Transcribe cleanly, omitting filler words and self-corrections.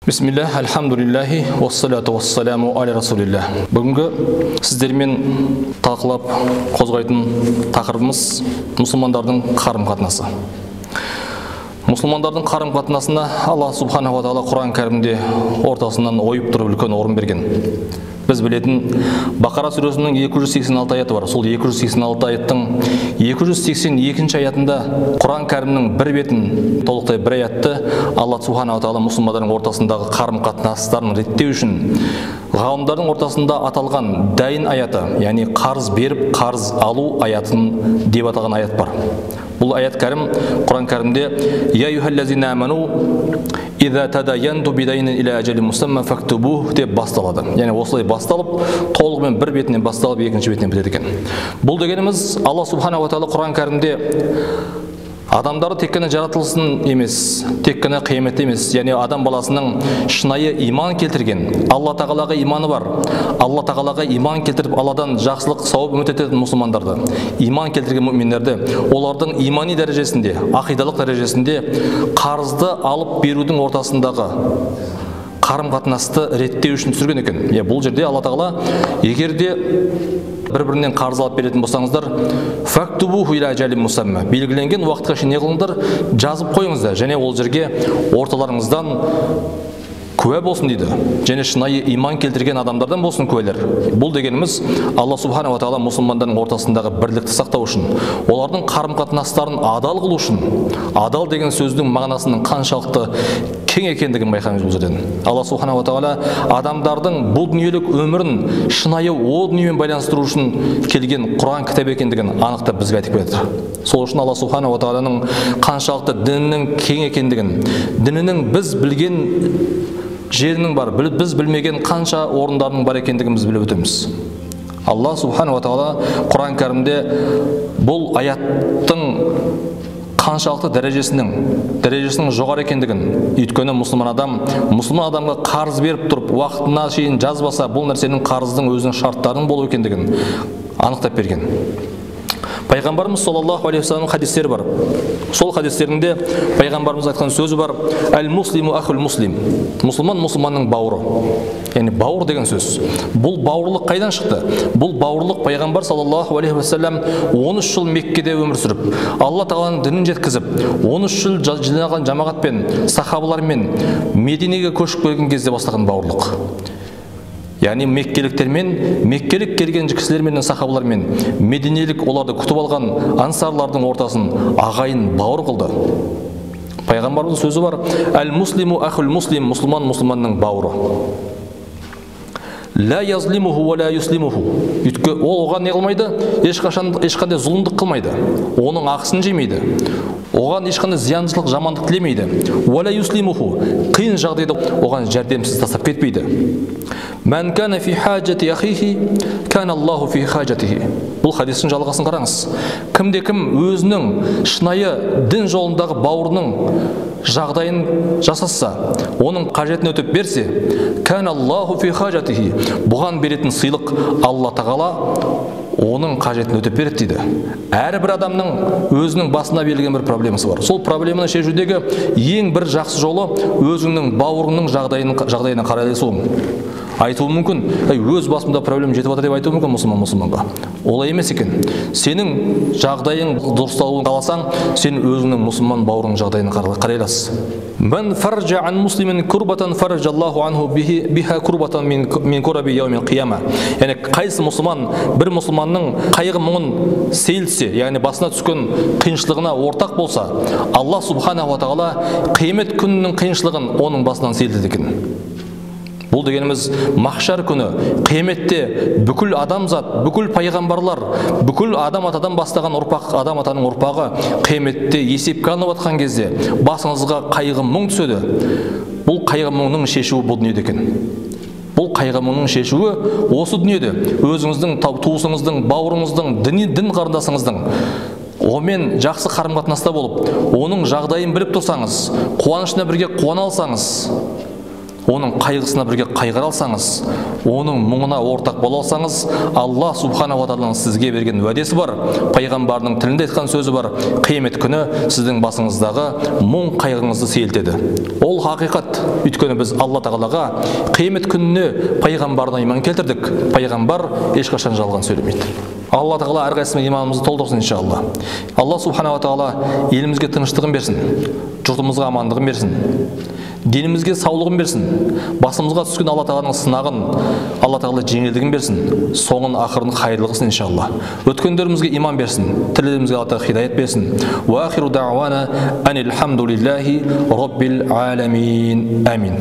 Бисмиллах, альхамдулиллахи, вассалату вассаламу аля расулиллах. Бүгінгі сіздермен талқылап қозғайтын тақырыбымыз мұсылмандардың қарым-қатынасы. Мұсылмандардың қарым-қатынасына Алла субханаху ва тағала Құран кәрімде ортасынан ойып тұрып үлкен орын берген. Біз білетін Бақара сүресінің 286 аяты бар. Сол 286 аяттың 282 аятында Құран кәрімнің бір бетін, толықтай бір аятты Алла субханаху ва тағала мұсылмандардың ортасындағы қарым-қатынастарын реттеу үшін ғалымдардың ортасында аталған дайын аяты, яғни қарыз беріп, қарыз алу аятын деп аталған аят бар. Бұл аят кәрім Құран кәрімде «Я юхаллазина аману иза тадаянту бидайнин иля ажали мусамма фактубух» деп басталады. Яғни осылай басталып, толығымен бір бетінен басталып, екінші бетінен бітеді екен. Бұл дегеніміз Алла субханаху ва тағала Құран кәрімде адамдарды тек қана жаратылысын емес, тек қана қияметте емес, яғни адам баласының шынайы иман келтірген, Алла тағалаға иманы бар, Алла тағалаға иман келтіріп, Алладан жақсылық сауап үміт ететін мұсылмандарды, иман келтірген мүминдерді, олардың имани дәрежесінде, ақидалық дәрежесінде қарызды алып берудің ортасындағы қарым-қатынасты реттеу үшін түсірген екен. Бұл жерде Алла тағала егерде бір-бірінен қарыз алып беретін болсаңыздар, фактубуху иля ажалин мусамма, белгіленген уақытқа шейін не қылыңдар, жазып қойыңыздар, және ол жерге орталарыңыздан куә болсын дейді, және шынайы иман келтірген адамдардан болсын куәлер. Бұл дегеніміз Алла субханаху ва тағала мұсылмандардың ортасындағы бірлікті сақтау үшін, олардың қарым-қатынастарын адал қылу үшін. Адал деген сөздің мағынасының қаншалықты кең екендігін байқаймыз бұл жерден. Алла субханаху ва тағала адамдардың бұл дүниелік өмірін шынайы ол дүниемен байланыстыру үшін келген Құран кітап екендігін анықтап бізге айтып береді. Сол үшін Алла субханаху ва тағаланың қаншалықты дінінің кең екендігін, дінінің біз білген жерінің бар, біз білмеген қанша орындарының бар екендігін біз біліп өтеміз. Алла субханаху ва тағала Құран кәрімде бұл аяттың қаншалықты дәрежесінің жоғары екендігін, өйткені мұсылман адамға қарыз беріп тұрып, уақытына шейін жазбаса, бұл нәрсенің қарыздың өзінің шарттарының болу екендігін анықтап берген. Пайғамбарымыз саллаллаху алейхи вассаламның хадистері бар. Сол хадистерінде пайғамбарымыз айтқан сөзі бар: «Әл-муслиму ахул муслим». Мұсылман мұсылманның бауыры. Яғни бауыр деген сөз. Бұл бауырлық қайдан шықты? Бұл бауырлық пайғамбар саллаллаху алейхи вассалам 13 жыл Меккеде өмір сүріп, Алла тағаланың дінін жеткізіп, 13 жыл жиналған жамағатпен, сахабалармен Мединеге көшіп келген кезде бастаған бауырлық. Яғни меккелік келген кісілермен, сахабалармен, мединелік оларды күтіп алған ансарлардың ортасын ағайын бауыр қылды. Пайғамбарымыздың сөзі бар: «Әл-муслиму ахул муслим», мұсылман мұсылманның бауыры. «Ла язлимуху ва ла юслимуху». Ол оған не қылмайды? Ешқандай зұлымдық қылмайды. Оның ақысын жемейді. Оған ешқандай зияншылық, жамандық тілемейді. «Ва ла юслимуху». Қиын жағдайда оған жәрдемсіз тастап кетпейді. «Мән кана фи хаджати ахихи, кана Аллаху фи хаджатихи». Бұл хадистің жалғасын қараңыз. Кімде-кім өзінің шынайы дін жолындағы бауырының жағдайын жасаса, оның қажетін өтеп берсе, кана Аллаху фи хаджатихи. Бұған беретін сыйлық Алла тағала оның қажетін өтеп береді дейді. Әрбір адамның өзінің басына берілген бір проблемасы бар. Сол проблеманы шешудегі ең бір жақсы жолы өзіңнің бауырыңның жағдайына қарайласуың. Айтуы мүмкін, өз басымда проблема жетіп жатыр деп айтуы мүмкін мұсылманға. Олай емес екен. Сенің жағдайың дұрысталуын қаласаң, сен өзіңнің мұсылман бауырыңның жағдайына қарайласыз. «Мен фаржа ан муслимин курбатан фаржаллаху анху биха курбатан мин кураби яумил қияма». Яғни қайсы мұсылман бір мұсылманның қайғы мұңын сейілтсе, яғни басына түскен қиыншылығына ортақ болса, Алла субханаху ва тағала қиямет күнінің қиыншылығын оның басынан сейілтеді екен. Бұл дегеніміз махшар күні, қияметте бүкіл адамзат, бүкіл пайғамбарлар, бүкіл адам атадан бастаған ұрпақ, адам атаның ұрпағы қияметте есепке алынып жатқан кезде басыңызға қайғы мұң түседі. Бұл қайғы мұңның шешуі бұл дүниеде екен. Бұл қайғы мұңның шешуі осы дүниеде. Өзіңіздің туысыңыздың, бауырыңыздың, дін қарындасыңыздың онымен жақсы қарым-қатынаста болып, оның жағдайын біліп тұрсаңыз, қуанышына бірге қуана алсаңыз, оның қайғысына бірге қайғыра алсаңыз, оның мұңына ортақ бола алсаңыз, Алла субханала ва тағаланың сізге берген уәдесі бар, пайғамбардың тілінде айтқан сөзі бар, қиямет күні сіздің басыңыздағы мұң қайғыңызды сейілтеді. Ол хақиқат. Өйткені біз Алла тағалаға қиямет күніне пайғамбарына иман келтірдік. Пайғамбар ешқашан жалған сөйлемейді. Алла тағала әрқайсымыздың иманымызды толтырсын иншалла. Алла субханала ва тағала елімізге тыныштығын берсін, жұртымызға амандығын берсін, дінімізге саулығын берсін, басымызға түскен Алла тағаланың сынағын Алла тағала жеңілдігін берсін, соңын ақырын қайырлы қылсын иншалла. Өткендерімізге иман берсін, тірілерімізге Алла тағала хидаят берсін. Ва ахиру дa'вана анил хамдулиллахи rabbil alamin. Амин.